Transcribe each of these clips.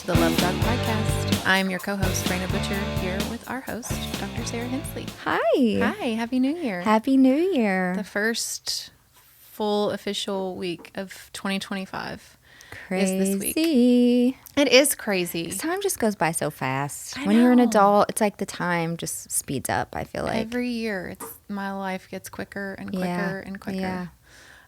to the Love Doc Podcast. I'm your co-host, Raina Butcher, here with our host, Dr. Sarah Hensley. Hi. Hi, Happy New Year. Happy New Year. The first full official week of 2025 is this week. Crazy. It is crazy. Time just goes by so fast. I When you're an know. adult, it's like the time just speeds up, I feel like. Every year, my life gets quicker and quicker and quicker. Yeah.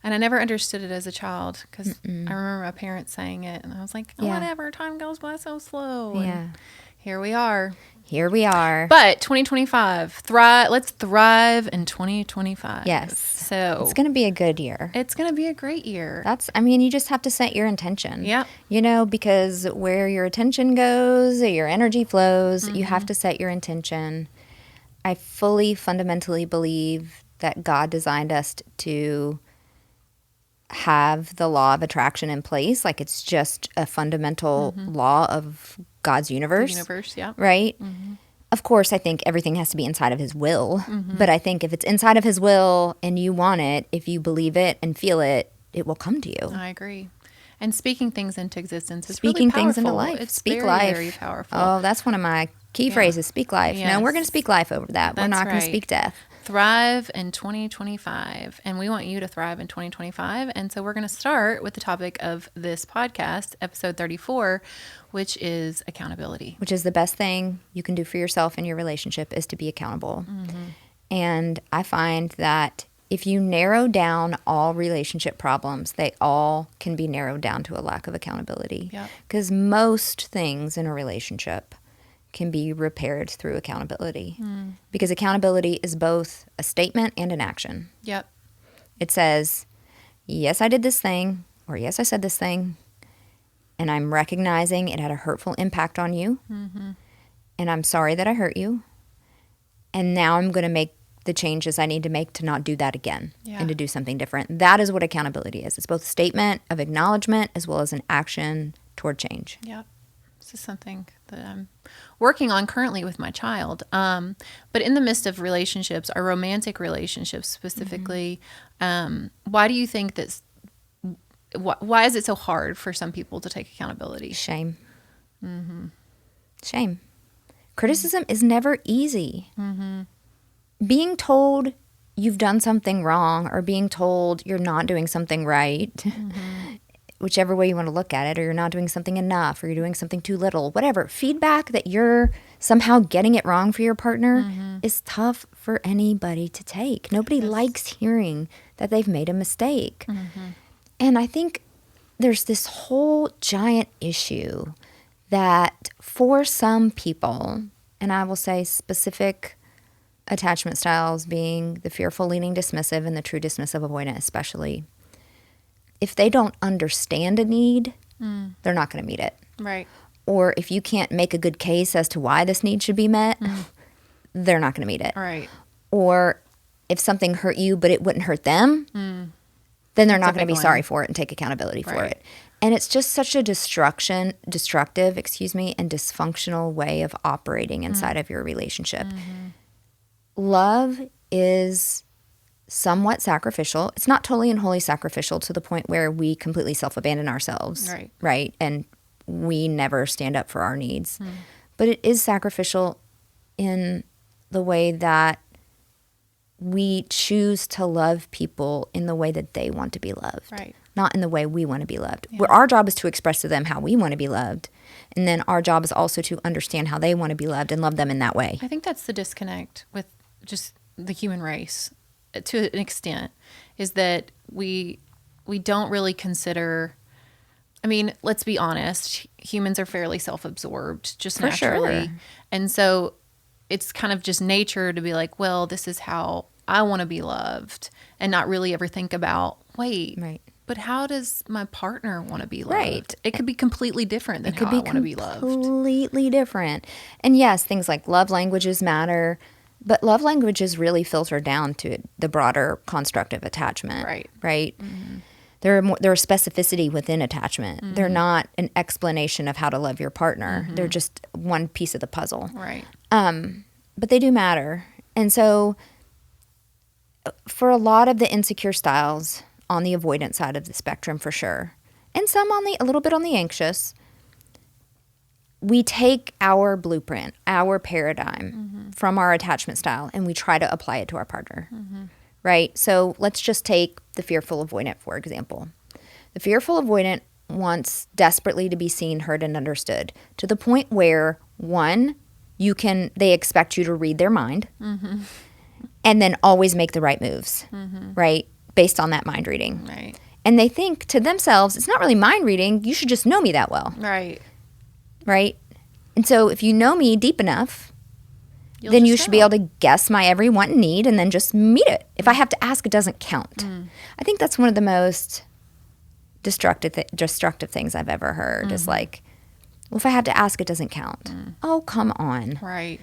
And I never understood it as a child because I remember my parents saying it, and I was like, Yeah. whatever, time goes by so slow. Yeah. And here we are. Here we are. But 2025, let's thrive in 2025. Yes. So It's going to be a good year. it's going to be a great year. You just have to set your intention. Yep. Because where your attention goes, your energy flows, you have to set your intention. I fully, fundamentally believe that God designed us to have the law of attraction in place. Like it's just a fundamental law of God's universe. The universe, yeah. Right? Of course, I think everything has to be inside of his will. But I think if it's inside of his will and you want it, if you believe it and feel it, it will come to you. I agree. And speaking things into existence is Speaking really powerful. things into life. It's Speak very, life. very powerful. Oh, that's one of my key phrases. Speak life. Yes. No, we're going to speak life over that. We're That's not going right. to speak death. Thrive in 2025. And we want you to thrive in 2025. And so we're going to start with the topic of this podcast, episode 34, which is accountability. Which is the best thing you can do for yourself in your relationship is to be accountable. And I find that if you narrow down all relationship problems, they all can be narrowed down to a lack of accountability. Yep. Because most things in a relationship can be repaired through accountability. Because accountability is both a statement and an action. Yep. It says, yes, I did this thing, or yes, I said this thing, and I'm recognizing it had a hurtful impact on you, and I'm sorry that I hurt you, and now I'm going to make the changes I need to make to not do that again and to do something different. That is what accountability is. It's both a statement of acknowledgement as well as an action toward change. Yep. This is something that I'm working on currently with my child. But in the midst of relationships, our romantic relationships specifically, why do you think that, why is it so hard for some people to take accountability? Shame. Shame. Criticism is never easy. Being told you've done something wrong or being told you're not doing something right, whichever way you want to look at it, or you're not doing something enough or you're doing something too little, whatever. Feedback that you're somehow getting it wrong for your partner is tough for anybody to take. Nobody likes hearing that they've made a mistake. And I think there's this whole giant issue that for some people, and I will say specific attachment styles being the fearful, leaning, dismissive, and the true dismissive avoidant especially, if they don't understand a need, they're not going to meet it. Right. Or if you can't make a good case as to why this need should be met, they're not going to meet it. Right. Or if something hurt you but it wouldn't hurt them, then they're not going to be sorry for it and take accountability for it. And it's just such a destructive, and dysfunctional way of operating inside of your relationship. Love is somewhat sacrificial. It's not totally and wholly sacrificial to the point where we completely self-abandon ourselves, right? And we never stand up for our needs. But it is sacrificial in the way that we choose to love people in the way that they want to be loved, not in the way we want to be loved. Where our job is to express to them how we want to be loved, and then our job is also to understand how they want to be loved and love them in that way. I think that's the disconnect with just the human race to an extent, is that we don't really consider, I mean, let's be honest, humans are fairly self-absorbed just For naturally. sure. And so it's kind of just nature to be like, well, this is how I want to be loved, and not really ever think about, wait, but how does my partner want to be loved? Right. It could be completely different than how I want to be loved. Completely different. And yes, things like love languages matter, but love languages really filter down to the broader construct of attachment. Right. They're specificity within attachment. They're not an explanation of how to love your partner. They're just one piece of the puzzle. But they do matter. And so for a lot of the insecure styles on the avoidant side of the spectrum, for sure, and some a little bit on the anxious, we take our blueprint, our paradigm from our attachment style, and we try to apply it to our partner, right? So let's just take the fearful avoidant, for example. The fearful avoidant wants desperately to be seen, heard, and understood, to the point where, one, they expect you to read their mind, and then always make the right moves, right? Based on that mind reading. Right. And they think to themselves, it's not really mind reading, you should just know me that well. Right. Right? And so if you know me deep enough, You'll then just you should know. be able to guess my every want and need and then just meet it. If I have to ask, it doesn't count. I think that's one of the most destructive things I've ever heard is like, well, if I had to ask, it doesn't count. Oh, come on. Right.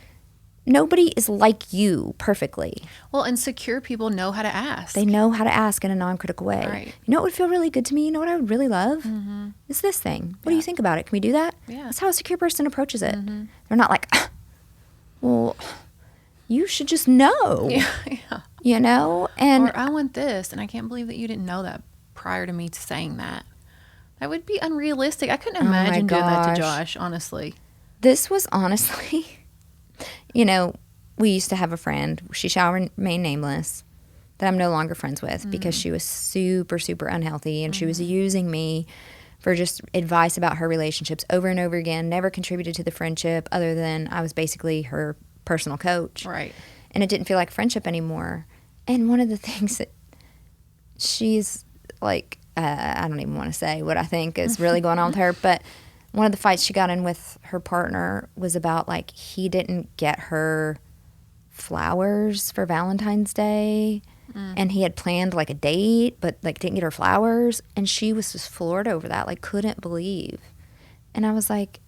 Nobody is like you perfectly. Well, and secure people know how to ask. They know how to ask in a non-critical way. Right. You know what would feel really good to me? You know what I would really love? Is this thing. What do you think about it? Can we do that? Yeah. That's how a secure person approaches it. They're not like, well, you should just know. Yeah. You know? And Or I want this, and I can't believe that you didn't know that prior to me saying that. That would be unrealistic. I couldn't my imagine doing that to gosh. Josh, honestly. this was honestly, you know, we used to have a friend, she shall remain nameless, that I'm no longer friends with because she was super, super unhealthy and she was using me for just advice about her relationships over and over again, never contributed to the friendship other than I was basically her personal coach. Right. And it didn't feel like friendship anymore. And one of the things that she's like, I don't even want to say what I think is really going on with her, but one of the fights she got in with her partner was about like he didn't get her flowers for Valentine's Day. And he had planned like a date, but like didn't get her flowers. And she was just floored over that, like couldn't believe. And I was like,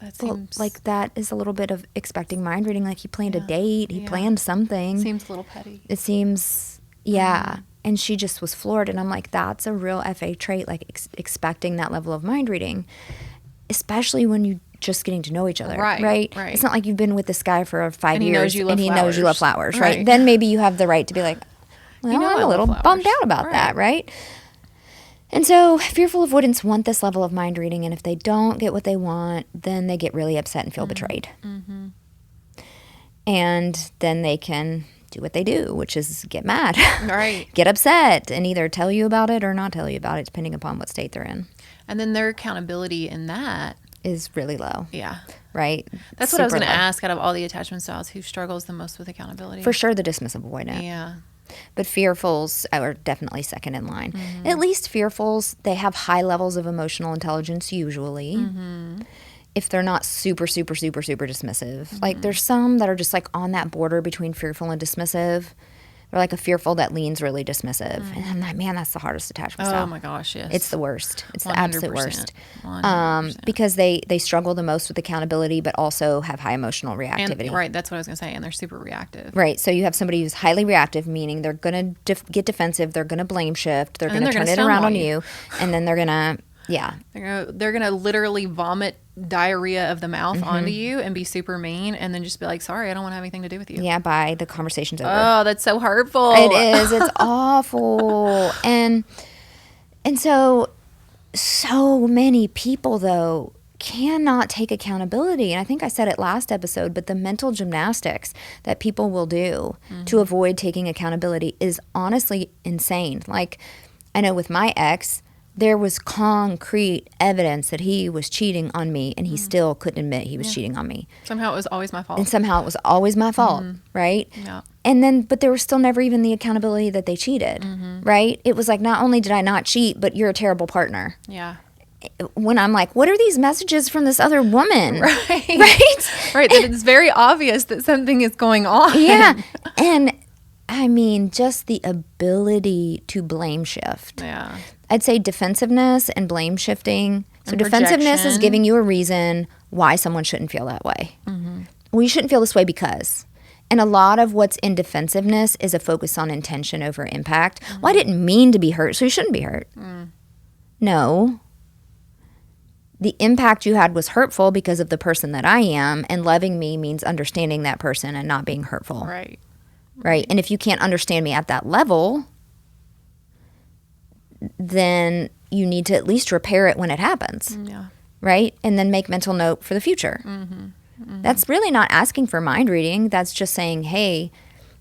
That well, seems like that is a little bit of expecting mind reading. Like he planned a Yeah. date, he Yeah. planned something. seems a little petty. It seems, yeah. And she just was floored. And I'm like, that's a real FA trait, like expecting that level of mind reading, especially when you just getting to know each other. Right, Right. right. It's not like you've been with this guy for 5 And he years knows you love and he knows you love flowers. flowers, right? Right. Then maybe you have the right to be like, well, You know I I'm a love little flowers. bummed out about that, right? And so fearful avoidants want this level of mind reading. And if they don't get what they want, then they get really upset and feel betrayed. And then they can do what they do, which is get mad, Right. get upset, and either tell you about it or not tell you about it, depending upon what state they're in, And then their accountability in that, is really low, yeah. right? That's what I was Super going to low. ask out of all the attachment styles, who struggles the most with accountability? For sure, the dismissive avoidant. Yeah. But fearfuls are definitely second in line. Mm-hmm. At least fearfuls, they have high levels of emotional intelligence usually. Mm-hmm. If they're not super, super, super, super dismissive. Like there's some that are just like on that border between fearful and dismissive. They're like a fearful that leans really dismissive. And I'm like, man, that's the hardest attachment style. Oh my gosh, yes. It's the worst. It's the absolute 100%. worst. 100%. Because they struggle the most with accountability, but also have high emotional reactivity. And, right, that's what I was going to say. And they're super reactive. Right. So you have somebody who's highly reactive, meaning they're going to get defensive, they're going to blame shift, they're And going to then turn they're it gonna around on stonewall you, and then they're going to, yeah. They're gonna literally vomit diarrhea of the mouth Mm-hmm. onto you and be super mean, and then just be like, "Sorry, I don't want to have anything to do with you." Yeah, bye. The conversation's over. Oh, that's so hurtful. It is. It's awful. And so many people, though, cannot take accountability. And I think I said it last episode, but the mental gymnastics that people will do to avoid taking accountability is honestly insane. Like, I know with my ex, there was concrete evidence that he was cheating on me, and he still couldn't admit he was cheating on me. Somehow it was always my fault. And somehow it was always my fault, right? Yeah. And then, but there was still never even the accountability that they cheated, right? It was like, not only did I not cheat, but you're a terrible partner. Yeah. When I'm like, what are these messages from this other woman? Right. Right? Right. That it's very obvious that something is going on. Yeah. And I mean, just the ability to blame shift. Yeah. I'd say defensiveness and blame shifting. So And defensiveness is projection. giving you a reason why someone shouldn't feel that way. Well, you shouldn't feel this way because. And a lot of what's in defensiveness is a focus on intention over impact. Well, I didn't mean to be hurt, so you shouldn't be hurt. No. The impact you had was hurtful because of the person that I am, and loving me means understanding that person and not being hurtful. Right. Right? And if you can't understand me at that level, then you need to at least repair it when it happens. Yeah. right? And then make mental note for the future. That's really not asking for mind reading. That's just saying, hey,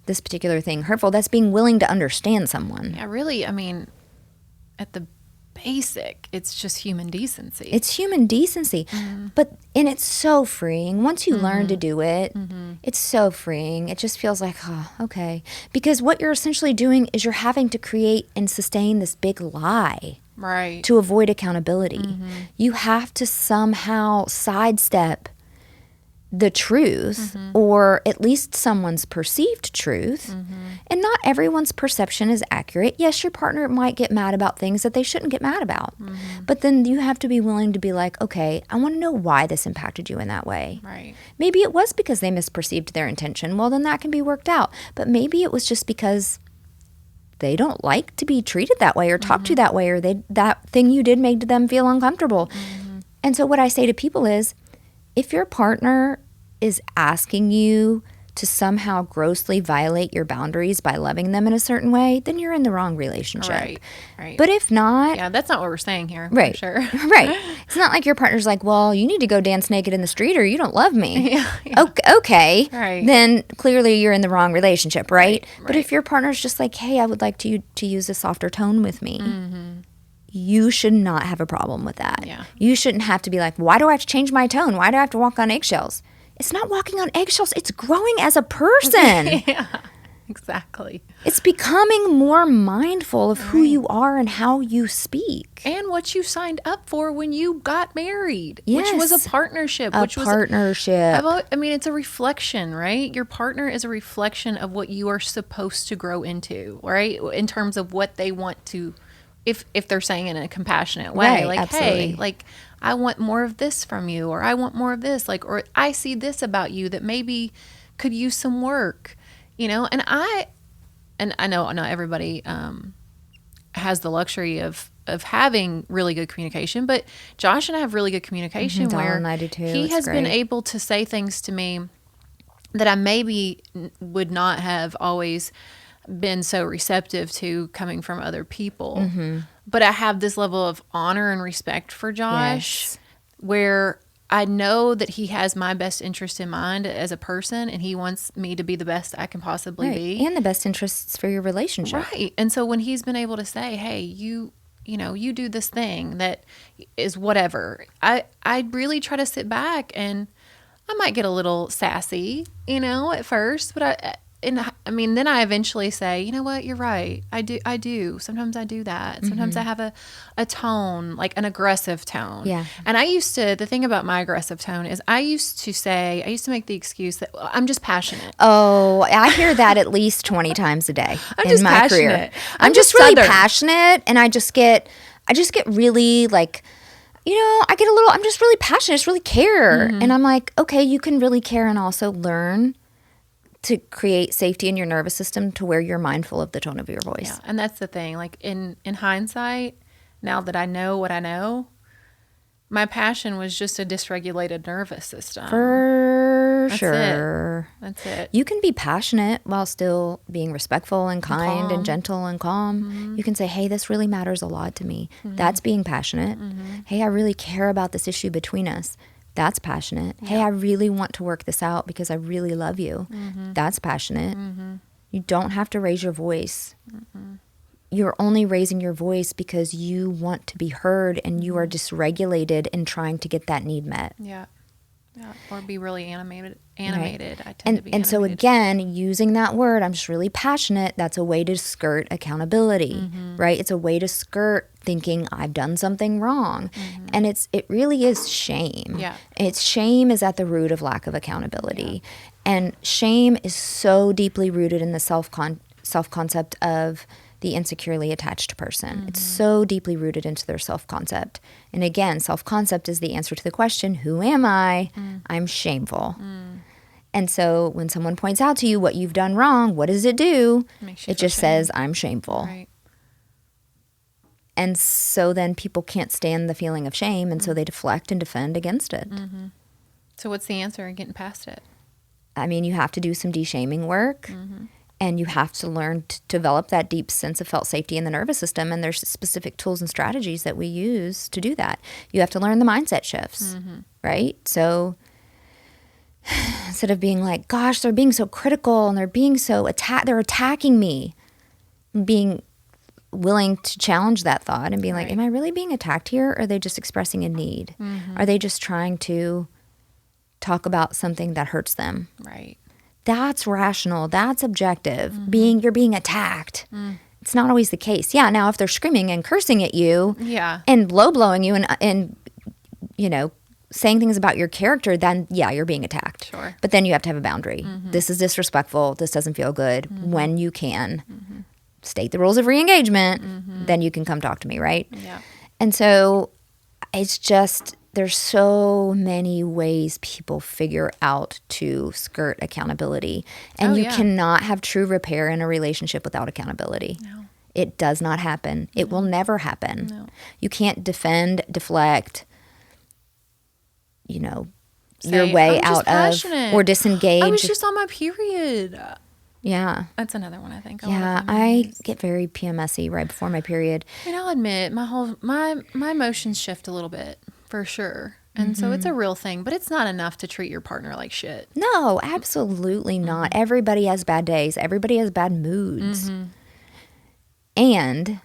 this particular thing hurtful. That's being willing to understand someone. Yeah, really, I mean, at the basic, it's just human decency. It's human decency. And it's so freeing. Once you learn to do it, it's so freeing. It just feels like, oh, okay. Because what you're essentially doing is you're having to create and sustain this big lie. Right. To avoid accountability. You have to somehow sidestep the truth, or at least someone's perceived truth. And not everyone's perception is accurate. Yes, your partner might get mad about things that they shouldn't get mad about. But then you have to be willing to be like, okay, I want to know why this impacted you in that way. Right. Maybe it was because they misperceived their intention. Well, then that can be worked out. But maybe it was just because they don't like to be treated that way or talked to that way, or that thing you did made them feel uncomfortable. And so what I say to people is, if your partner is asking you to somehow grossly violate your boundaries by loving them in a certain way, then you're in the wrong relationship. Right. But if not... Yeah, that's not what we're saying here. Right. For sure. Right. It's not like your partner's like, well, you need to go dance naked in the street or you don't love me. Yeah. Okay. Right. Then clearly you're in the wrong relationship, right? But if your partner's just like, hey, I would like to use a softer tone with me, you should not have a problem with that. Yeah. You shouldn't have to be like, why do I have to change my tone? Why do I have to walk on eggshells? It's not walking on eggshells. It's growing as a person. Yeah, exactly. It's becoming more mindful of who you are and how you speak. And what you signed up for when you got married, Yes. which was a partnership. I mean, it's a reflection, right? Your partner is a reflection of what you are supposed to grow into, right? In terms of what they want to, if they're saying it in a compassionate way, Right, like, absolutely. hey, like, I want more of this from you, or I want more of this, like, or I see this about you that maybe could use some work, you know? And I know not everybody has the luxury of having really good communication, but Josh and I have really good communication where and I do too. he It's has been great. able to say things to me that I maybe would not have always been so receptive to coming from other people. But I have this level of honor and respect for Josh where I know that he has my best interest in mind as a person, and he wants me to be the best I can possibly be. And the best interests for your relationship. Right. And so when he's been able to say, hey, you do this thing that is whatever, I really try to sit back, and I might get a little sassy, at first, but then I eventually say, you know what, you're right. I do. Sometimes I do that. Sometimes I have a tone, like an aggressive tone. Yeah. And the thing about my aggressive tone is I used to make the excuse that I'm just passionate. Oh, I hear that at least 20 times a day in my career. Passionate. I'm just really passionate, and I just get really like, I'm just really passionate. I just really care. And I'm like, okay, you can really care and also learn to create safety in your nervous system to where you're mindful of the tone of your voice. Yeah, and that's the thing. Like in hindsight, now that I know what I know, my passion was just a dysregulated nervous system. For That's sure. That's it. You can be passionate while still being respectful and kind and gentle and calm. Mm-hmm. You can say, hey, this really matters a lot to me. That's being passionate. Hey, I really care about this issue between us. That's passionate. Yeah. Hey, I really want to work this out because I really love you. That's passionate. You don't have to raise your voice. You're only raising your voice because you want to be heard and you are dysregulated in trying to get that need met. Yeah. Or be really animated. Right. I tend to be and so again, using that word, I'm just really passionate, that's a way to skirt accountability, right? It's a way to skirt thinking I've done something wrong. And it really is shame. Yeah. Shame is at the root of lack of accountability. Yeah. And shame is so deeply rooted in the self-concept of the insecurely attached person. It's so deeply rooted into their self-concept. And again, self-concept is the answer to the question, who am I? I'm shameful. And so when someone points out to you what you've done wrong, what does it do? It just says, I'm shameful. Right. And so then people can't stand the feeling of shame, and so they deflect and defend against it. So what's the answer in getting past it? I mean, you have to do some de-shaming work. And you have to learn to develop that deep sense of felt safety in the nervous system. And there's specific tools and strategies that we use to do that. You have to learn the mindset shifts, right? So instead of being like, gosh, they're being so critical and they're being so they're attacking me, being willing to challenge that thought and being like, am I really being attacked here? Or are they just expressing a need? Are they just trying to talk about something that hurts them? Right. That's rational. That's objective. You're being attacked. It's not always the case. Yeah. Now, if they're screaming and cursing at you, and low blowing you, and you know, saying things about your character, then yeah, you're being attacked. Sure. But then you have to have a boundary. This is disrespectful. This doesn't feel good. When you can state the rules of re-engagement, then you can come talk to me, right? Yeah. And so it's just, there's so many ways people figure out to skirt accountability. And you cannot have true repair in a relationship without accountability. No. It does not happen. It will never happen. No. You can't defend, deflect, you know, Say, your way I'm just out passionate. of, or disengage. I was just on my period. Yeah. That's another one I think. Yeah, I get very PMSy right before my period. I mean, I'll admit my emotions shift a little bit for sure. And so it's a real thing, but it's not enough to treat your partner like shit. No, absolutely not. Everybody has bad days. Everybody has bad moods. And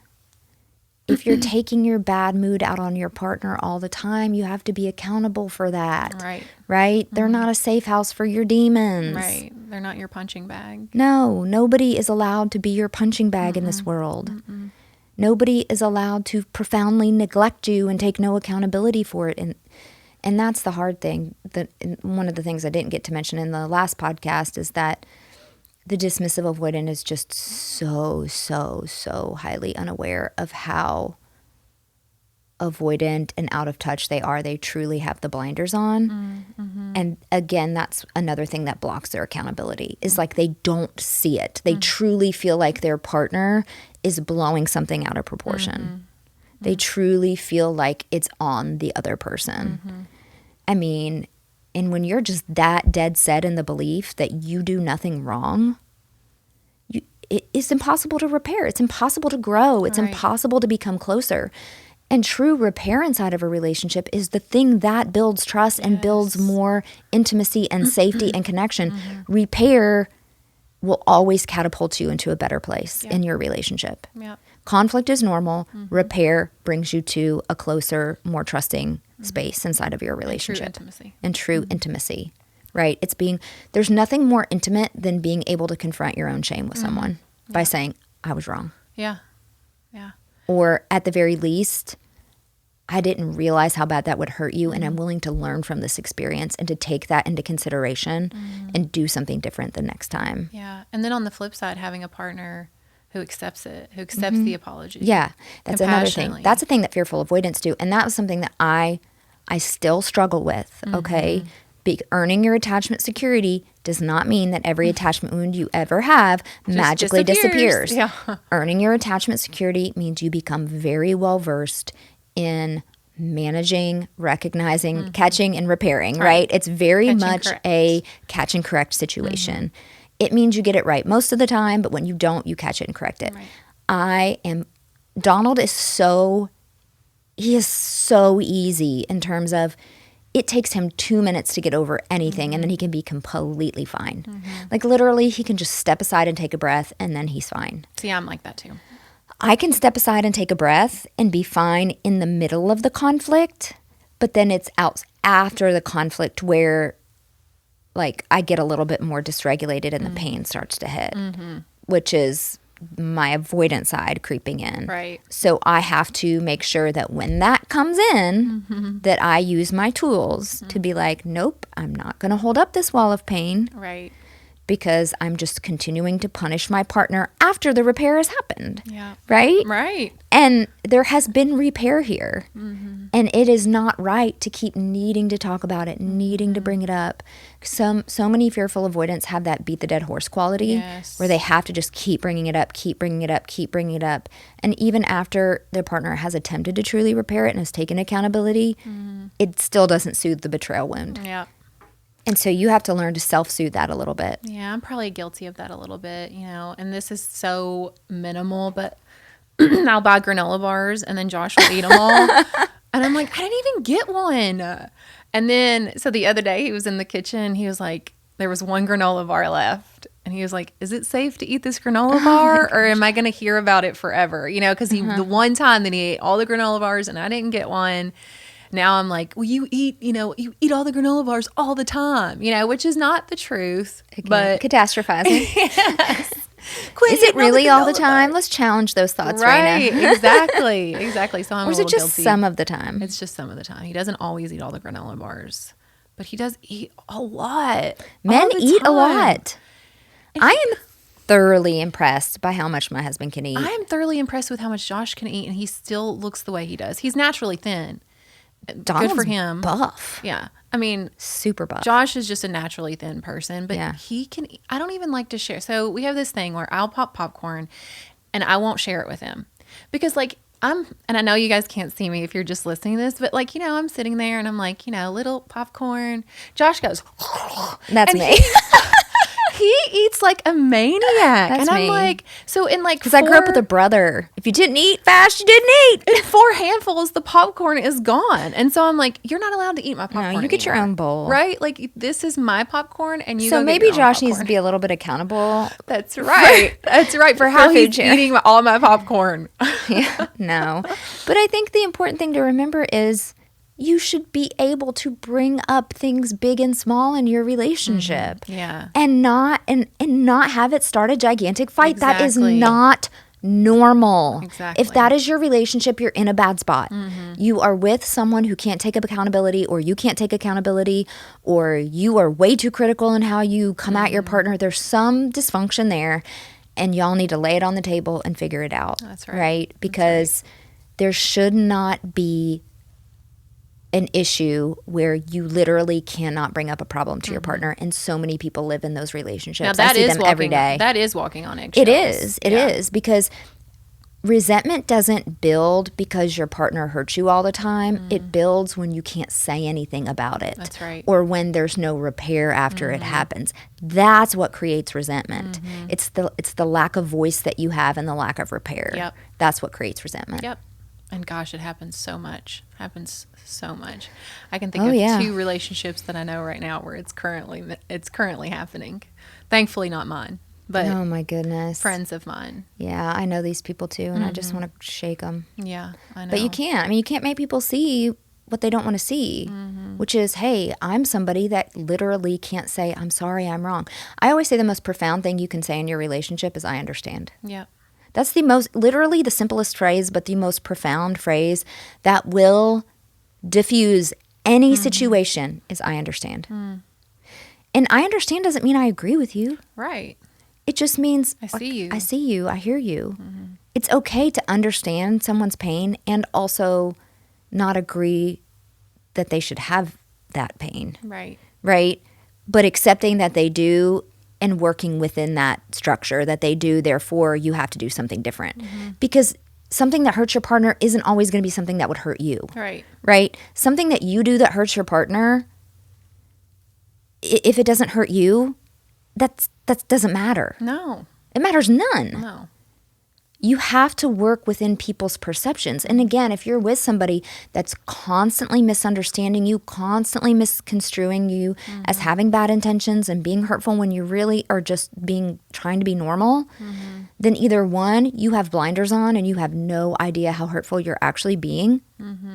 if you're taking your bad mood out on your partner all the time, you have to be accountable for that. Right. Right? They're not a safe house for your demons. Right. They're not your punching bag. No, nobody is allowed to be your punching bag in this world. Nobody is allowed to profoundly neglect you and take no accountability for it. And that's the hard thing. One of the things I didn't get to mention in the last podcast is that the dismissive avoidant is just so highly unaware of how avoidant and out of touch they are. They truly have the blinders on. And again, that's another thing that blocks their accountability, is like they don't see it. They truly feel like their partner is blowing something out of proportion. They truly feel like it's on the other person. I mean, and when you're just that dead set in the belief that you do nothing wrong, it's impossible to repair. It's impossible to grow. It's impossible to become closer. And true repair inside of a relationship is the thing that builds trust and builds more intimacy and safety and connection. Repair will always catapult you into a better place in your relationship. Conflict is normal. Repair brings you to a closer, more trusting space inside of your relationship. And true intimacy. Right? There's nothing more intimate than being able to confront your own shame with someone by saying, I was wrong. Yeah. Or at the very least, I didn't realize how bad that would hurt you, and I'm willing to learn from this experience and to take that into consideration and do something different the next time. Yeah. And then on the flip side, having a partner who accepts it, who accepts the apology. Yeah. That's another thing. That's a thing that fearful avoidants do. And that was something that I still struggle with, okay? Earning your attachment security does not mean that every attachment wound you ever have magically disappears. Yeah. Earning your attachment security means you become very well versed in managing, recognizing, catching, and repairing, right? It's very much a catch and correct situation. It means you get it right most of the time, but when you don't, you catch it and correct it. Donald is so easy in terms of, it takes him 2 minutes to get over anything, and then he can be completely fine. Like literally, he can just step aside and take a breath, and then he's fine. See, I'm like that too. I can step aside and take a breath and be fine in the middle of the conflict, but then it's out after the conflict where like I get a little bit more dysregulated and the pain starts to hit, which is my avoidant side creeping in. Right. So I have to make sure that when that comes in, that I use my tools to be like, nope, I'm not going to hold up this wall of pain. Right. Because I'm just continuing to punish my partner after the repair has happened. Yeah. Right? Right. And there has been repair here. And it is not right to keep needing to talk about it, needing to bring it up. So many fearful avoidants have that beat the dead horse quality where they have to just keep bringing it up, keep bringing it up, keep bringing it up. And even after their partner has attempted to truly repair it and has taken accountability, it still doesn't soothe the betrayal wound. Yeah. And so you have to learn to self-soothe that a little bit. Yeah, I'm probably guilty of that a little bit, and this is so minimal, but I'll buy granola bars and then Josh will eat them all. And I'm like, I didn't even get one. And then, so the other day he was in the kitchen. He was like, there was one granola bar left. And he was like, is it safe to eat this granola bar or am I going to hear about it forever? Because the one time that he ate all the granola bars and I didn't get one. Now I'm like, well, you eat all the granola bars all the time, which is not the truth. But catastrophizing. Yes. Is it really all the time? Let's challenge those thoughts right now. Exactly. So I'm or is a it little just guilty. some of the time? It's just some of the time. He doesn't always eat all the granola bars, but he does eat a lot. Men eat a lot. I am thoroughly impressed by how much my husband can eat. I am thoroughly impressed with how much Josh can eat, and he still looks the way he does. He's naturally thin. Donald's good for him. Buff. Yeah. I mean, super buff. Josh is just a naturally thin person, but he can, I don't even like to share. So we have this thing where I'll pop popcorn and I won't share it with him because and I know you guys can't see me if you're just listening to this, but I'm sitting there and I'm like, little popcorn. Josh goes, that's me. He eats like a maniac. That's and I'm me. like, so in like because I grew up with a brother. If you didn't eat fast, you didn't eat. In 4 handfuls, the popcorn is gone. And so I'm like, you're not allowed to eat my popcorn. No, you get your own bowl. Right? Like, this is my popcorn and you So go maybe get your own Josh needs to be a little bit accountable. That's right. That's right. For how he's food eating all my popcorn. Yeah, no. But I think the important thing to remember is you should be able to bring up things big and small in your relationship. Yeah. And not have it start a gigantic fight. Exactly. That is not normal. Exactly. If that is your relationship, you're in a bad spot. You are with someone who can't take up accountability, or you can't take accountability, or you are way too critical in how you come at your partner. There's some dysfunction there, and y'all need to lay it on the table and figure it out. That's right. Right? Because there should not be an issue where you literally cannot bring up a problem to your partner, and so many people live in those relationships. Now, that I see is them walking, every day. That is walking on eggshells. It is because resentment doesn't build because your partner hurts you all the time. It builds when you can't say anything about it. That's right. Or when there's no repair after it happens. That's what creates resentment. It's the lack of voice that you have and the lack of repair. Yep. That's what creates resentment. Yep. And gosh, it happens so much. I can think of 2 relationships that I know right now where it's currently happening. Thankfully not mine, but oh my goodness, friends of mine. Yeah, I know these people too, and I just want to shake them. Yeah, I know. But you can't. I mean, you can't make people see what they don't want to see, which is, hey, I'm somebody that literally can't say, I'm sorry, I'm wrong. I always say the most profound thing you can say in your relationship is, I understand. Yeah. That's literally the simplest phrase, but the most profound phrase that will diffuse any situation is, I understand. And I understand doesn't mean I agree with you. Right. It just means I see you. I see you. I hear you. It's okay to understand someone's pain and also not agree that they should have that pain. Right. Right? But accepting that they do and working within that structure that they do, therefore you have to do something different. Because something that hurts your partner isn't always going to be something that would hurt you. Right. Right? Something that you do that hurts your partner, if it doesn't hurt you, that doesn't matter. No. It matters none. No. You have to work within people's perceptions. And again, if you're with somebody that's constantly misunderstanding you, constantly misconstruing you as having bad intentions and being hurtful when you really are just trying to be normal, then either one, you have blinders on and you have no idea how hurtful you're actually being,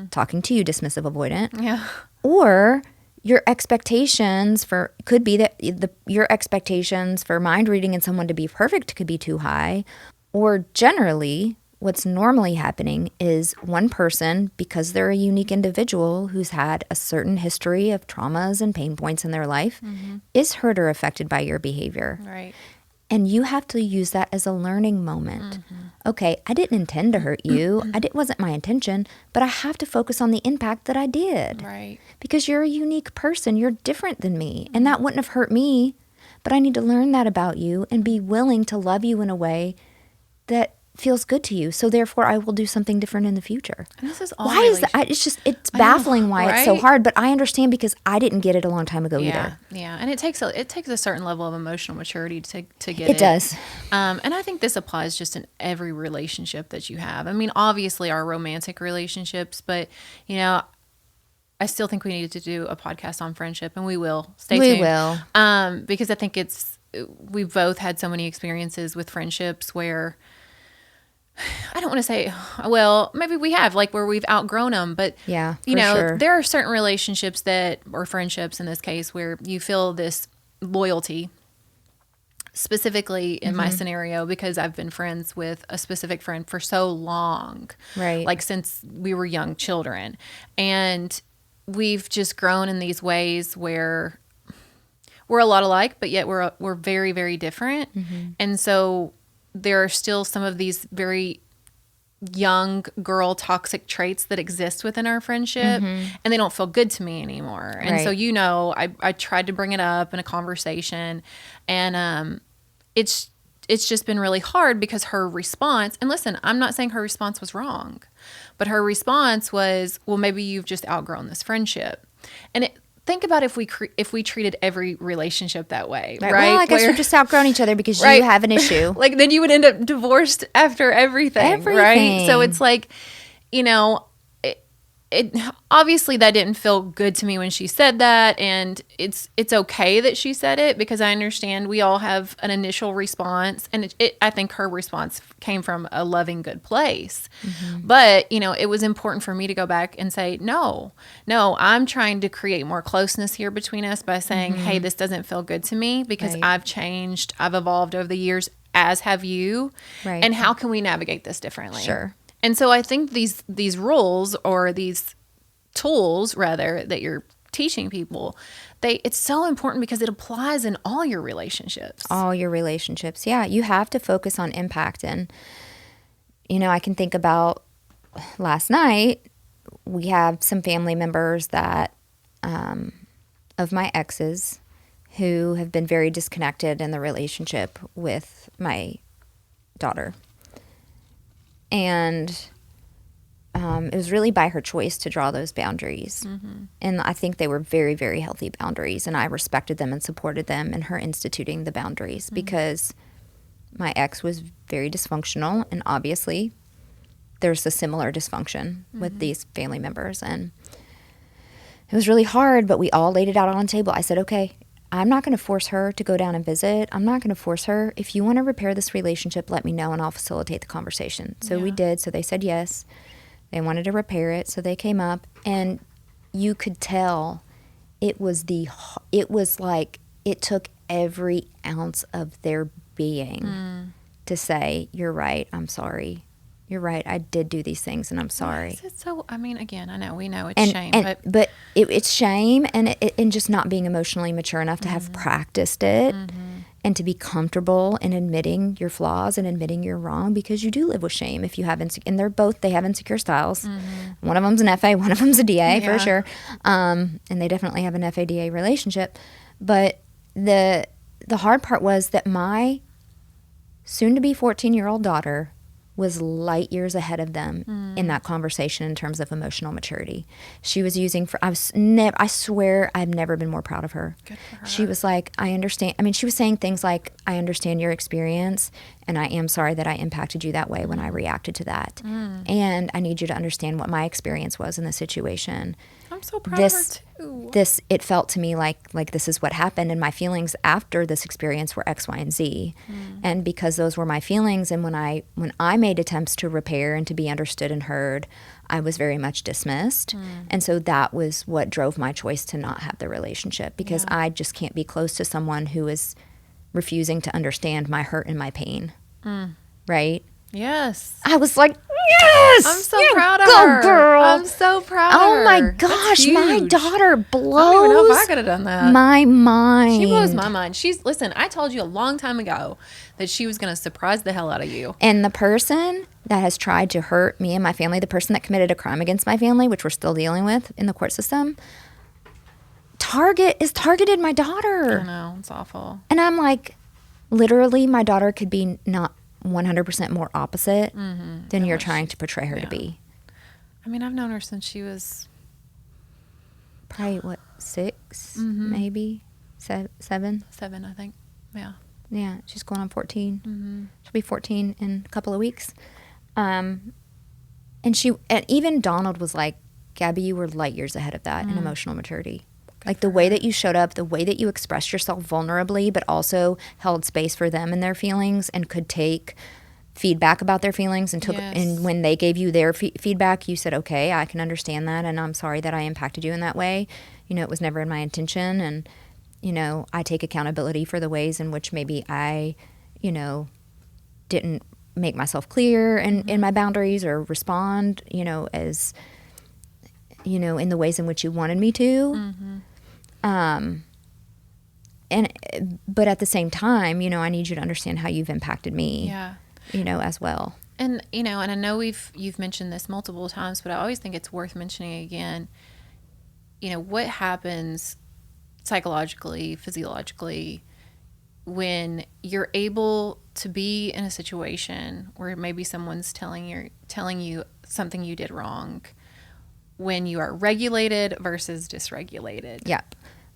talking to you, dismissive avoidant. Yeah. Or your expectations could be that your expectations for mind reading and someone to be perfect could be too high. Or generally, what's normally happening is one person, because they're a unique individual who's had a certain history of traumas and pain points in their life, is hurt or affected by your behavior. Right. And you have to use that as a learning moment. Okay, I didn't intend to hurt you. It wasn't my intention, but I have to focus on the impact that I did. Right. Because you're a unique person. You're different than me. And that wouldn't have hurt me, but I need to learn that about you and be willing to love you in a way that feels good to you. So therefore I will do something different in the future. And this is all why is that? It's baffling why it's so hard, but I understand because I didn't get it a long time ago either. Yeah. And it takes a certain level of emotional maturity to get it. It does. And I think this applies just in every relationship that you have. I mean, obviously our romantic relationships, but you know, I still think we needed to do a podcast on friendship, and we will. Stay tuned. We will. Because I think we've both had so many experiences with friendships where I don't want to say, well, maybe we have, like where we've outgrown them, but yeah, you know, sure. there are certain relationships or friendships in this case, where you feel this loyalty, specifically in my scenario, because I've been friends with a specific friend for so long, right? Like since we were young children, and we've just grown in these ways where we're a lot alike, but yet we're very, very different. And so there are still some of these very young girl toxic traits that exist within our friendship, and they don't feel good to me anymore. And so, you know, I tried to bring it up in a conversation, and it's just been really hard because her response, and listen, I'm not saying her response was wrong, but her response was, well, maybe you've just outgrown this friendship. And think about if we treated every relationship that way, right? Well, I guess you're just outgrown each other because you have an issue. Like, then you would end up divorced after everything, right? So it's like, you know, it obviously that didn't feel good to me when she said that, and it's okay that she said it, because I understand we all have an initial response, and I think her response came from a loving, good place. But you know, it was important for me to go back and say, no, I'm trying to create more closeness here between us by saying, hey, this doesn't feel good to me because I've changed, I've evolved over the years, as have you, and how can we navigate this differently? Sure. And so I think these rules, or these tools rather, that you're teaching people, it's so important because it applies in all your relationships. All your relationships. Yeah, you have to focus on impact. And you know, I can think about last night, we have some family members that of my exes who have been very disconnected in the relationship with my daughter. And it was really by her choice to draw those boundaries. And I think they were very, very healthy boundaries. And I respected them and supported them in her instituting the boundaries, because my ex was very dysfunctional. And obviously there's a similar dysfunction with these family members. And it was really hard, but we all laid it out on the table. I said, okay, I'm not going to force her to go down and visit. I'm not going to force her. If you want to repair this relationship, let me know and I'll facilitate the conversation. So we did. So they said yes. They wanted to repair it. So they came up, and you could tell it was like it took every ounce of their being to say, you're right, I'm sorry. You're right, I did do these things and I'm sorry. Yes, it's so, I mean, again, I know, we know it's shame. But it's shame, and just not being emotionally mature enough to have practiced it and to be comfortable in admitting your flaws and admitting you're wrong, because you do live with shame if you have and they have insecure styles. One of them's an FA, one of them's a DA for sure. And they definitely have an FA-DA relationship. But the hard part was that my soon-to-be 14-year-old daughter was light years ahead of them in that conversation in terms of emotional maturity. She was using, I swear I've never been more proud of her. Good for her. She was like, I understand. I mean, she was saying things like, I understand your experience, and I am sorry that I impacted you that way when I reacted to that. And I need you to understand what my experience was in the situation. I'm so proud of her too. It felt to me like this is what happened, and my feelings after this experience were X, Y, and Z. And because those were my feelings, and when I made attempts to repair and to be understood and heard, I was very much dismissed. And so that was what drove my choice to not have the relationship, because I just can't be close to someone who is refusing to understand my hurt and my pain. Right? Yes. I was like, yes! I'm so proud of her. Go, girl. I'm so proud of her. Oh, my gosh. My daughter blows I don't even know if I could have done that. my mind. She blows my mind. Listen, I told you a long time ago that she was going to surprise the hell out of you. And the person that has tried to hurt me and my family, the person that committed a crime against my family, which we're still dealing with in the court system, targeted my daughter. I know. It's awful. And I'm like, literally, my daughter could be not 100% more opposite than you're what trying to portray her to be. I mean, I've known her since she was Probably, what, 6, maybe? 7? 7, I think. Yeah. Yeah, she's going on 14. She'll be 14 in a couple of weeks. And even Donald was like, Gabby, you were light years ahead of that in emotional maturity. Like the way that you showed up, the way that you expressed yourself vulnerably, but also held space for them and their feelings and could take feedback about their feelings and took, and when they gave you their feedback, you said, okay, I can understand that. And I'm sorry that I impacted you in that way. You know, it was never in my intention. And, you know, I take accountability for the ways in which maybe I, you know, didn't make myself clear in my boundaries or respond, you know, as, you know, in the ways in which you wanted me to. But at the same time, you know, I need you to understand how you've impacted me. Yeah. You know, as well. And, you know, and I know you've mentioned this multiple times, but I always think it's worth mentioning again, you know, what happens psychologically, physiologically, when you're able to be in a situation where maybe someone's telling you something you did wrong, when you are regulated versus dysregulated. Yeah.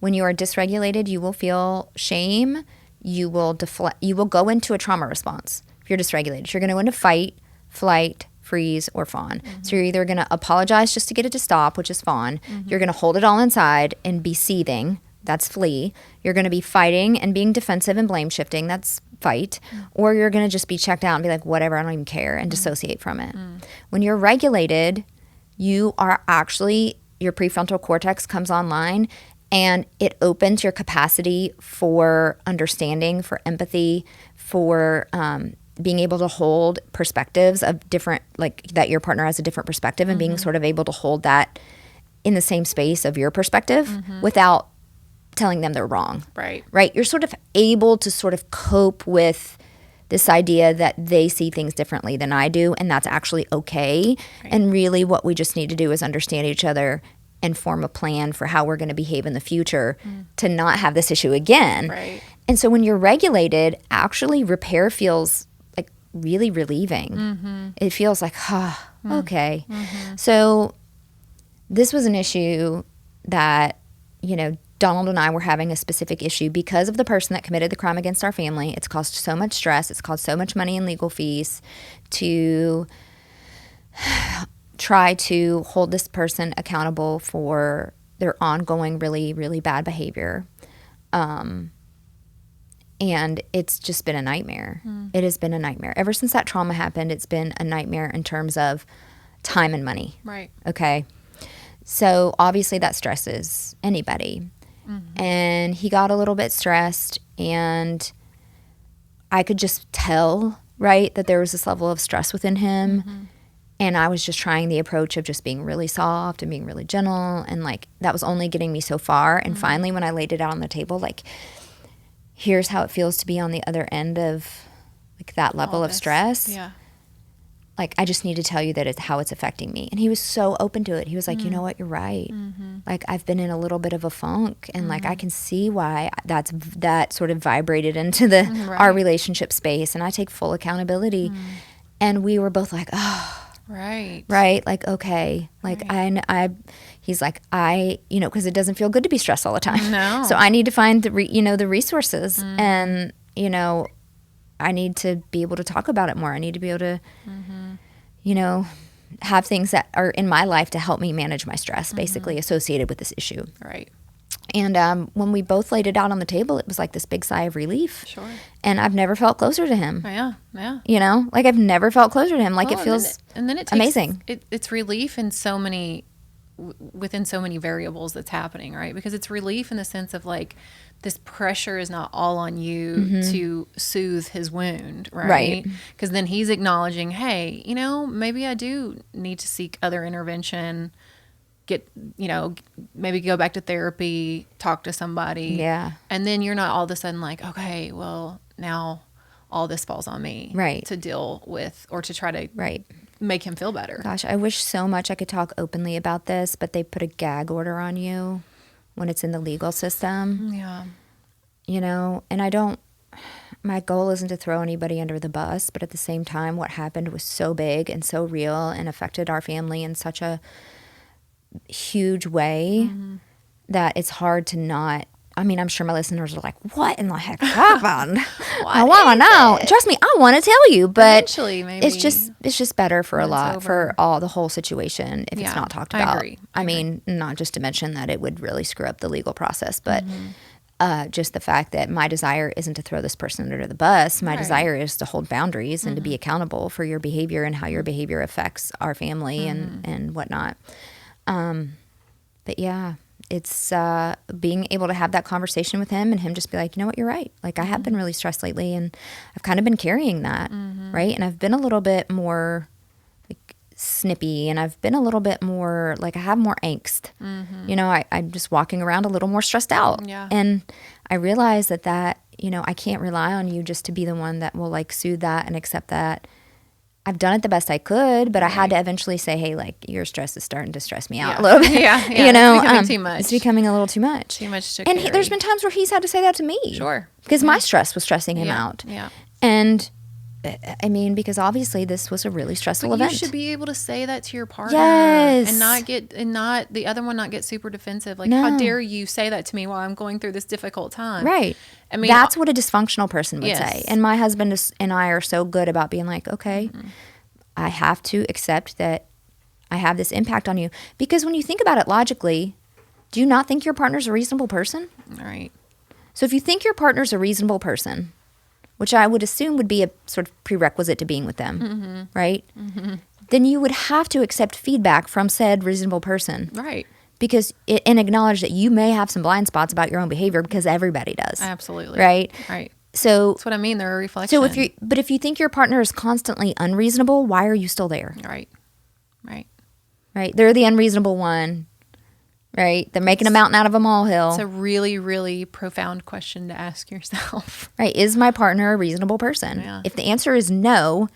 When you are dysregulated, you will feel shame. You will go into a trauma response. If you're dysregulated, you're going to go into fight, flight, freeze, or fawn. So you're either going to apologize just to get it to stop, which is fawn. You're going to hold it all inside and be seething. That's flee. You're going to be fighting and being defensive and blame shifting. That's fight. Or you're going to just be checked out and be like, whatever, I don't even care, and dissociate from it. When you're regulated, you are actually, your prefrontal cortex comes online and it opens your capacity for understanding, for empathy, for being able to hold perspectives of different, like that your partner has a different perspective and being sort of able to hold that in the same space of your perspective without telling them they're wrong. Right. Right? You're sort of able to sort of cope with this idea that they see things differently than I do, and that's actually okay. Right. And really what we just need to do is understand each other and form a plan for how we're going to behave in the future to not have this issue again. Right. And so when you're regulated, actually repair feels like really relieving. It feels like, okay. So this was an issue that, you know, Donald and I were having a specific issue because of the person that committed the crime against our family. It's caused so much stress. It's caused so much money in legal fees to try to hold this person accountable for their ongoing really, really bad behavior. And it's just been a nightmare. It has been a nightmare. Ever since that trauma happened, it's been a nightmare in terms of time and money. Right. Okay. So obviously that stresses anybody. And he got a little bit stressed, and I could just tell, right, that there was this level of stress within him. And I was just trying the approach of just being really soft and being really gentle. And like, that was only getting me so far. And finally, when I laid it out on the table, like, here's how it feels to be on the other end of like that level of stress. Yeah. Like, I just need to tell you that it's how it's affecting me. And he was so open to it. He was like, you know what, you're right. Like, I've been in a little bit of a funk, and like, I can see why that sort of vibrated into our relationship space, and I take full accountability. And we were both like, oh. Right. Right. Like, okay. Like, he's like, you know, because it doesn't feel good to be stressed all the time. No. So I need to find the resources, and, you know, I need to be able to talk about it more. I need to be able to, you know, have things that are in my life to help me manage my stress, basically associated with this issue. Right. And when we both laid it out on the table, it was like this big sigh of relief. Sure. And I've never felt closer to him. Yeah. Yeah. You know, like I've never felt closer to him. Like it feels and then it takes, amazing. It's relief in so many, within so many variables that's happening, right? Because it's relief in the sense of like, this pressure is not all on you to soothe his wound, right? Because then he's acknowledging, hey, you know, maybe I do need to seek other intervention, maybe go back to therapy, talk to somebody. Yeah. And then you're not all of a sudden like, okay, well, now all this falls on me to deal with or to try to make him feel better. Gosh, I wish so much I could talk openly about this, but they put a gag order on you when it's in the legal system. Yeah. You know, and I don't my goal isn't to throw anybody under the bus, but at the same time, what happened was so big and so real and affected our family in such a huge way that it's hard to not. I mean, I'm sure my listeners are like, what in the heck happened? I want to know. Trust me, I want to tell you, but Eventually, maybe it's just better for a lot, over. for all the whole situation if it's not talked about. I agree. I mean, not just to mention that it would really screw up the legal process, but just the fact that my desire isn't to throw this person under the bus. My desire is to hold boundaries and to be accountable for your behavior and how your behavior affects our family and whatnot. But yeah, it's being able to have that conversation with him and him just be like, you know what, you're right. Like I have been really stressed lately and I've kind of been carrying that, right? And I've been a little bit more like snippy and I've been a little bit more like I have more angst. You know, I'm just walking around a little more stressed out. Yeah. And I realize that, you know, I can't rely on you just to be the one that will like soothe that and accept that. I've done it the best I could, but I had to eventually say, hey, like your stress is starting to stress me out a little bit. You know, it's becoming too much. It's becoming a little too much. Too much to and carry. there's been times where he's had to say that to me. Sure. Because my stress was stressing him out. Yeah. And I mean, because obviously this was a really stressful event. You should be able to say that to your partner, Yes. and not the other one not get super defensive. Like, how dare you say that to me while I'm going through this difficult time? Right. I mean, that's what a dysfunctional person would Yes. say. And my husband and I are so good about being like, okay, I have to accept that I have this impact on you. Because when you think about it logically, do you not think your partner's a reasonable person? Right. So if you think your partner's a reasonable person, which I would assume would be a sort of prerequisite to being with them, right? Then you would have to accept feedback from said reasonable person. Right. Because and acknowledge that you may have some blind spots about your own behavior because everybody does. Absolutely. Right? Right. So That's what I mean. They're a reflection. so if you think your partner is constantly unreasonable, why are you still there? Right. Right. Right? They're the unreasonable one. Right? They're making a mountain out of a molehill. It's a really, really profound question to ask yourself. Right? Is my partner a reasonable person? Yeah. If the answer is no,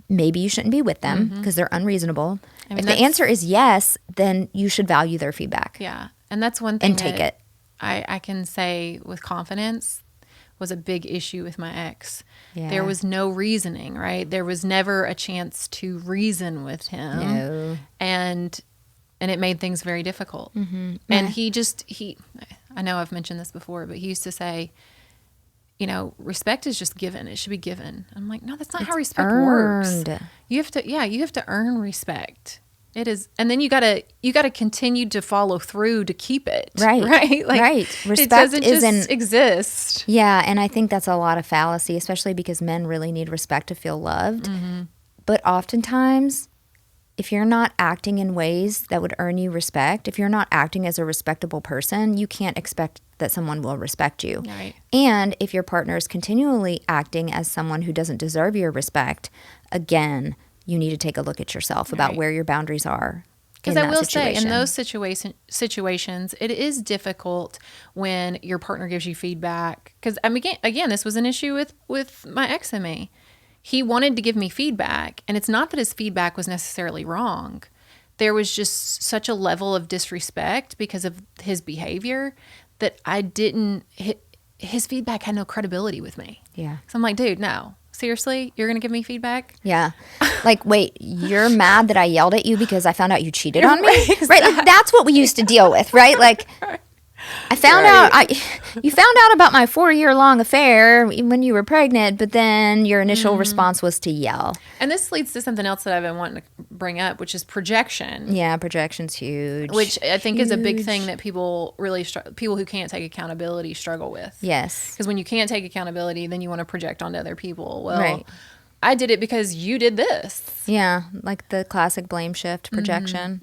maybe you shouldn't be with them because they're unreasonable. I mean, if the answer is yes, then you should value their feedback. Yeah. And that's one thing And take it. I can say with confidence was a big issue with my ex. Yeah. There was no reasoning, right? There was never a chance to reason with him. No. And it made things very difficult. And I know I've mentioned this before, but he used to say, you know, respect is just given. It should be given. I'm like, no, that's not how respect earned. works. You have to earn respect. It is, and then you gotta continue to follow through to keep it. Right. Right. Like, right. Respect it doesn't isn't just exist. Yeah, and I think that's a lot of fallacy, especially because men really need respect to feel loved. But oftentimes, if you're not acting in ways that would earn you respect, if you're not acting as a respectable person, you can't expect that someone will respect you. Right. And if your partner is continually acting as someone who doesn't deserve your respect, again, you need to take a look at yourself about Right. where your boundaries are. Because I will say, in those situations, it is difficult when your partner gives you feedback. Because again, this was an issue with my ex and me. He wanted to give me feedback, and it's not that his feedback was necessarily wrong. There was just such a level of disrespect because of his behavior that I didn't. His feedback had no credibility with me. Yeah. So I'm like, dude, no. Seriously? You're going to give me feedback? Yeah. Like, wait, you're mad that I yelled at you because I found out you cheated on me? Right, Right? Like, that's what we used to deal with, right? Like, I found out, you found out about my 4-year-long affair when you were pregnant, but then your initial response was to yell. And this leads to something else that I've been wanting to bring up, which is projection. Yeah, projection's huge. Which I think is a big Huge. thing that people really people who can't take accountability struggle with. Yes. Because when you can't take accountability, then you want to project onto other people. Well, Right. I ddid it because you did this. Yeah, like the classic blame shift projection.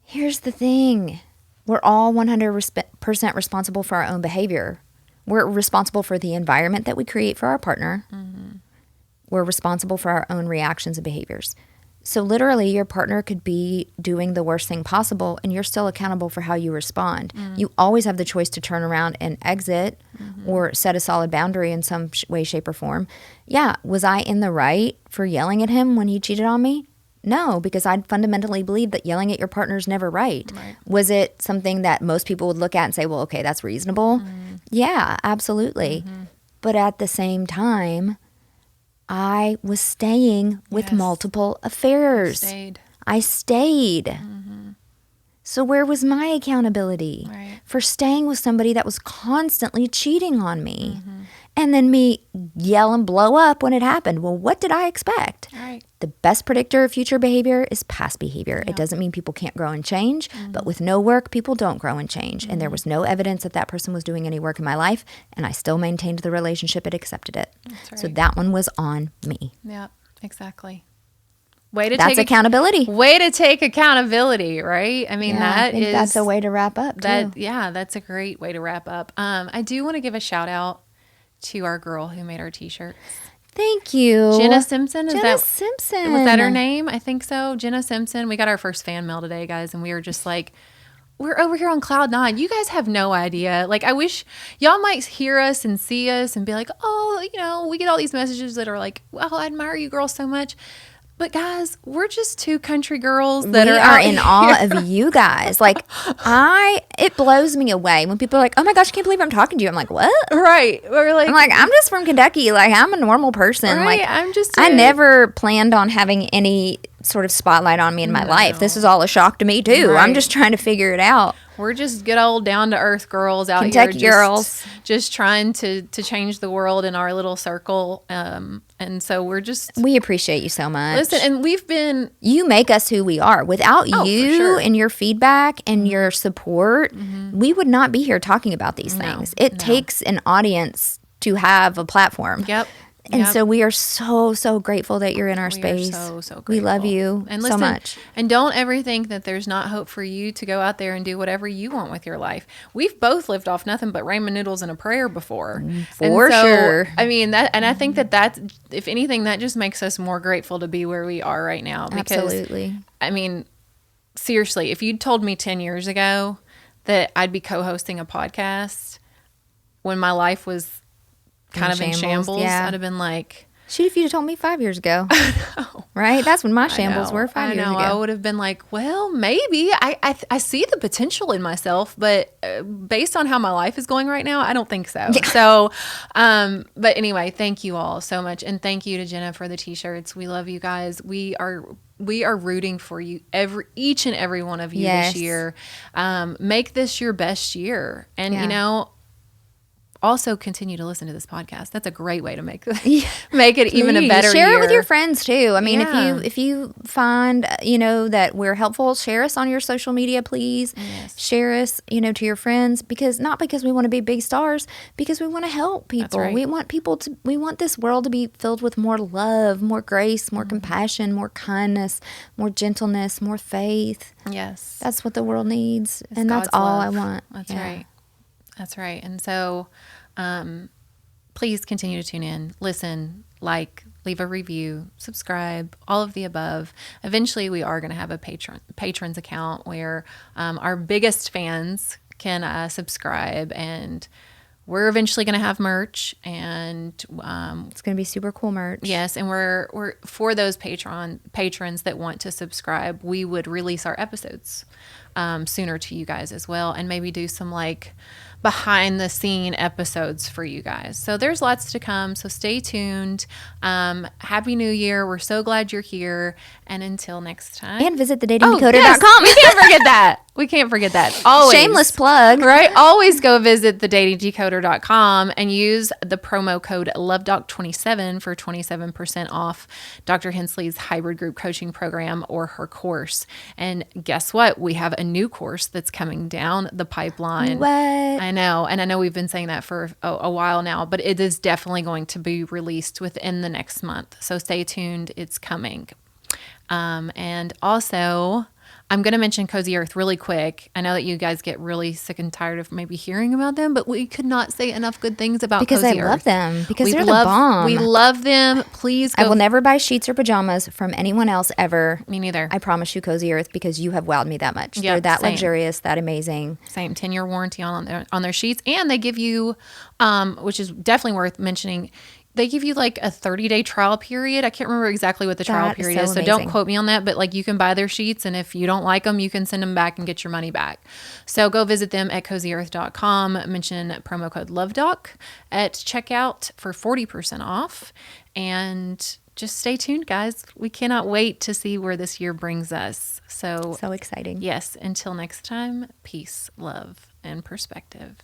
Here's the thing. We're all 100% responsible for our own behavior. We're responsible for the environment that we create for our partner. We're responsible for our own reactions and behaviors. So literally, your partner could be doing the worst thing possible, and you're still accountable for how you respond. You always have the choice to turn around and exit or set a solid boundary in some way, shape, or form. Yeah, was I in the right for yelling at him when he cheated on me? No, because I fundamentally believe that yelling at your partner is never right. Was it something that most people would look at and say, well, okay, that's reasonable? Yeah, absolutely. But at the same time, I was staying with multiple affairs. I stayed. So where was my accountability for staying with somebody that was constantly cheating on me? And then me yell and blow up when it happened. Well, what did I expect? The best predictor of future behavior is past behavior. It doesn't mean people can't grow and change, but with no work, people don't grow and change. And there was no evidence that that person was doing any work in my life, and I still maintained the relationship and accepted it. So that one was on me. Yep, exactly. Way to That's take accountability. Way to take accountability, right? I mean, I think that's a way to wrap up, too. That's a great way to wrap up. I do want to give a shout out to our girl who made our t-shirts. Thank you. Jenna Simpson. Simpson. Was that her name? I think so. Jenna Simpson. We got our first fan mail today, guys, and we were just like, we're over here on cloud nine. You guys have no idea. Like, I wish y'all might hear us and see us and be like, oh, we get all these messages that are like, well, I admire you girls so much. But guys, we're just two country girls that are in awe of you guys. Like, it blows me away when people are like, "Oh my gosh, I can't believe I'm talking to you." I'm like, "What?" Right? I'm like, I'm just from Kentucky. Like, I'm a normal person. Right? Like, I never planned on having any sort of spotlight on me in my life. This is all a shock to me too. Right. I'm just trying to figure it out. We're just good old down to earth girls out Kentucky here, girls, just trying to change the world in our little circle. And so we appreciate you so much. Listen, and you make us who we are. Without you and your feedback and your support, we would not be here talking about these things. It takes an audience to have a platform. Yep. And so we are so, so grateful that you're in our space. So grateful. We love you so much. And don't ever think that there's not hope for you to go out there and do whatever you want with your life. We've both lived off nothing but ramen noodles and a prayer before. For sure. I mean, I think that's, if anything, that just makes us more grateful to be where we are right now. Because, absolutely. I mean, seriously, if you'd told me 10 years ago that I'd be co-hosting a podcast when my life was kind of in shambles, I'd have been like, shoot, if you'd have told me 5 years ago. Right? That's when my shambles were 5 years ago. I would have been like, well, maybe. I see the potential in myself, but based on how my life is going right now, I don't think so. Yeah. So, but anyway, thank you all so much. And thank you to Jenna for the t-shirts. We love you guys. We are rooting for you, each and every one of you this year. Make this your best year. And, also continue to listen to this podcast. That's a great way to make it even a better share year. It with your friends too. I mean, if you find that we're helpful, share us on your social media, please. Yes. Share us to your friends, not because we want to be big stars, because we want to help people. That's right. We want this world to be filled with more love, more grace, more compassion, more kindness, more gentleness, more faith. Yes, that's what the world needs, and that's all I want. That's right. That's right. And so please continue to tune in, listen, leave a review, subscribe, all of the above. Eventually, we are going to have a patrons account where our biggest fans can subscribe, and we're eventually going to have merch, and it's going to be super cool merch. Yes, and we're for those patrons that want to subscribe, we would release our episodes sooner to you guys as well, and maybe do some behind the scene episodes for you guys. So there's lots to come. So stay tuned. Happy New Year. We're so glad you're here. And until next time. And visit thedatingdecoder.com. We can't forget that. We can't forget that. Always. Shameless plug. Right? Always go visit thedatingdecoder.com and use the promo code LoveDoc27 for 27% off Dr. Hensley's hybrid group coaching program or her course. And guess what? We have a new course that's coming down the pipeline. What? I know. And I know we've been saying that for a while now, but it is definitely going to be released within the next month. So stay tuned. It's coming. And also, I'm going to mention Cozy Earth really quick. I know that you guys get really sick and tired of maybe hearing about them, but we could not say enough good things about Cozy Earth. Because I love them. Because they're the bomb. We love them. Please go. I will never buy sheets or pajamas from anyone else ever. Me neither. I promise you, Cozy Earth, because you have wowed me that much. Yep, they're that same. luxurious, that amazing. Same. 10-year warranty on their sheets. And they give you, which is definitely worth mentioning, They give you like a 30-day trial period. I can't remember exactly what the trial That is period so is, so don't amazing. quote me on that, but like you can buy their sheets, and if you don't like them, you can send them back and get your money back. So go visit them at cozyearth.com. Mention promo code LoveDoc at checkout for 40% off. And just stay tuned, guys. We cannot wait to see where this year brings us. So exciting. yes, until next time, peace, love, and perspective.